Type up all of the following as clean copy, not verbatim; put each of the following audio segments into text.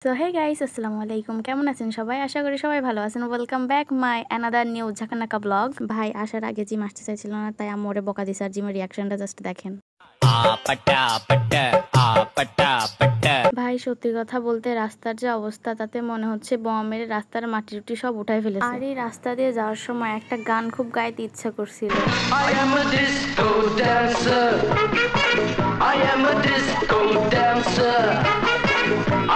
So hey guys, আসসালামু আলাইকুম। কেমন আছেন সবাই? আশা করি সবাই ভালো আছেন। Welcome back my another new ঝাঁকানাকা ব্লগ। ভাই আসার আগে জিম আসতে চাইছিল না, তাই আম্মু ওরে বকা দিছে। আর জিমের রিয়াকশনটা জাস্ট দেখেন। ভাই সত্যি কথা বলতে রাস্তার যে অবস্থা, তাতে মনে হচ্ছে বোমা মেরে রাস্তার মাটি টুটি সব উঠাই ফেলেছে। আর এই রাস্তা দিয়ে যাওয়ার সময় একটা গান খুব গাইতে ইচ্ছা করছিল। I am a disco dancer. I am a disco dancer.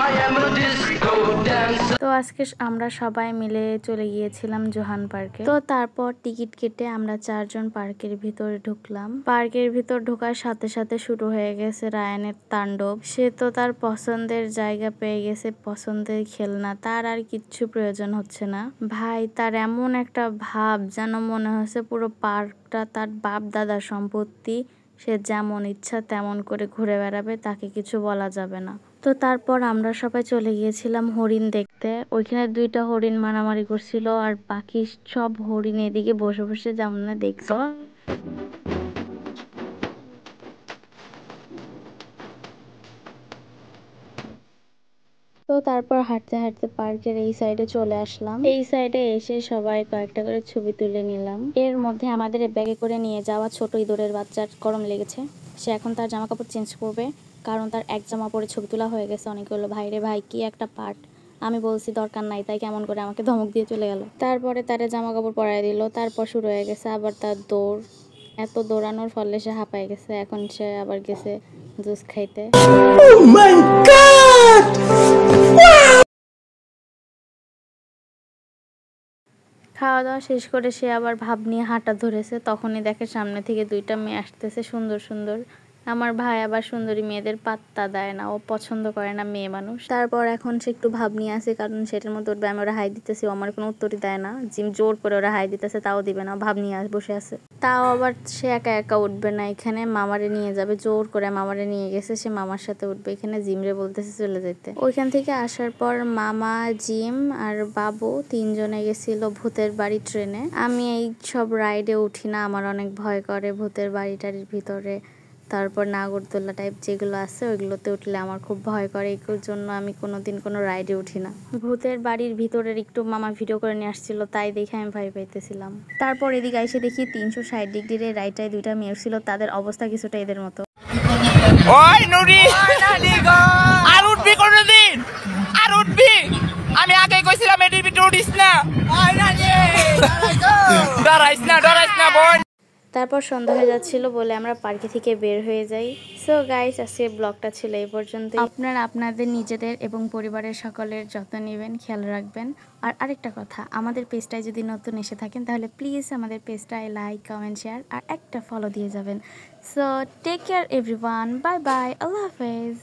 I am a disco dancer. তো আজকে আমরা সবাই মিলে চলে গিয়েছিলাম জোহান পার্কে। তো তারপর টিকিট কেটে আমরা 4 জন পার্কের ভিতরে ঢুকলাম। পার্কের ভিতর ঢোকার সাথে সাথে শুরু হয়ে গেছে রায়ানের তাণ্ডব। সে তো তার পছন্দের জায়গা পেয়ে গেছে, পছন্দের খেলনা, তার আর কিচ্ছু প্রয়োজন হচ্ছে না। ভাই তার এমন একটা ভাব যেন মনে হচ্ছে পুরো পার্কটা তার বাপ দাদার সম্পত্তি, সে যেমন ইচ্ছা তেমন করে ঘুরে বেড়াবে, তাকে কিছু বলা যাবে না। তো তারপর আমরা সবাই চলে গিয়েছিলাম হরিণ দেখতে। ওইখানে 2টা হরিণ মারামারি করছিল, আর বাকি সব হরিণ এদিকে বসে বসে যেমন দেখছো। তো তারপর হাঁটতে হাঁটতে পার্কের এই সাইডে চলে আসলাম। এই সাইডে এসে সবাই কয়েকটা করে ছবি তুলে নিলাম। এর মধ্যে আমাদের ব্যাগে করে নিয়ে যাওয়া ছোট ইঁদুরের বাচ্চার গরম লেগেছে। সে এখন তার জামা কাপড় চেঞ্জ করবে, কারণ তার এক জামা পরে ছবি তোলা হয়ে গেছে। অনেকে হলো ভাই রে ভাই কি একটা পার্ট। আমি বলছি দরকার নাই, তাই কেমন করে আমাকে ধমক দিয়ে চলে গেল। তারপরে তারে জামা কাপড় পরাই দিল। তারপর শুরু হয়ে গেছে আবার তার দৌড়। এত দৌড়ানোর ফলে সে হাঁপায় গেছে। এখন সে আবার গেছে জুস খাইতে। খাওয়া দাওয়া শেষ করে সে আবার ভাব নিয়ে হাঁটা ধরেছে। তখনই দেখে সামনে থেকে 2টা মেয়ে আসতেছে সুন্দর সুন্দর। আমার ভাই আবার সুন্দরী মেয়েদের পাত্তা দেয় না, ও পছন্দ করে না মেয়ে মানুষ। তারপর এখন সে একটু ভাব নিয়ে আসে, কারণ সেটার মধ্যে উঠবে। আমি ওরা হাই দিতেছি, ও আমার কোনো উত্তরই দেয় না। জিম জোর করে ওরা হাই দিতেছে, তাও দিবে না, ভাব নিয়ে বসে আছে। তাও আবার সে একা একা উঠবে না, এখানে মামারে নিয়ে যাবে। জোর করে মামারে নিয়ে গেছে, সে মামার সাথে উঠবে। এখানে জিমরে বলতেছে চলে যেতে। ওইখান থেকে আসার পর মামা, জিম আর বাবু 3 জনে গেছিল ভূতের বাড়ি ট্রেনে। আমি এই সব রাইডে উঠি না, আমার অনেক ভয় করে ভূতের বাড়িটার ভিতরে। তারপর নাগরদোল্লা টাইপ যেগুলো আছে ওইগুলোতে উঠলে আমার খুব ভয় করে, এই জন্য আমি কোনোদিন কোনো রাইডে উঠি না। ভূতের বাড়ির ভিতরের একটু মামা ভিডিও করে নিয়ে আসছিল, তাই দেখে আমি ভয় পাইতেছিলাম। তারপর এদিকে এসে দেখি 360 ডিগ্রির রাইডটায় 2টা মেয়ে ছিল, তাদের অবস্থা কিছুটা এদের মতো। ওই নুরি আর উঠবি কোনদিন? আর উঠবি? আমি আগে কইছিলাম এটির ভিতরে উঠিস না। ডরাইস না বোন। তারপর সন্ধ্যা হয়ে যাচ্ছিল বলে আমরা পার্কে থেকে বের হয়ে যাই। সো গাইস, আজকে ব্লগটা ছিল এই পর্যন্ত। আপনারা আপনাদের নিজেদের এবং পরিবারের সকলের যত্ন নেবেন, খেয়াল রাখবেন। আর আরেকটা কথা, আমাদের পেজটায় যদি নতুন এসে থাকেন তাহলে প্লিজ আমাদের পেজটায় লাইক, কমেন্ট, শেয়ার আর একটা ফলো দিয়ে যাবেন। So take care everyone, bye bye, আল্লাহ হাফেজ।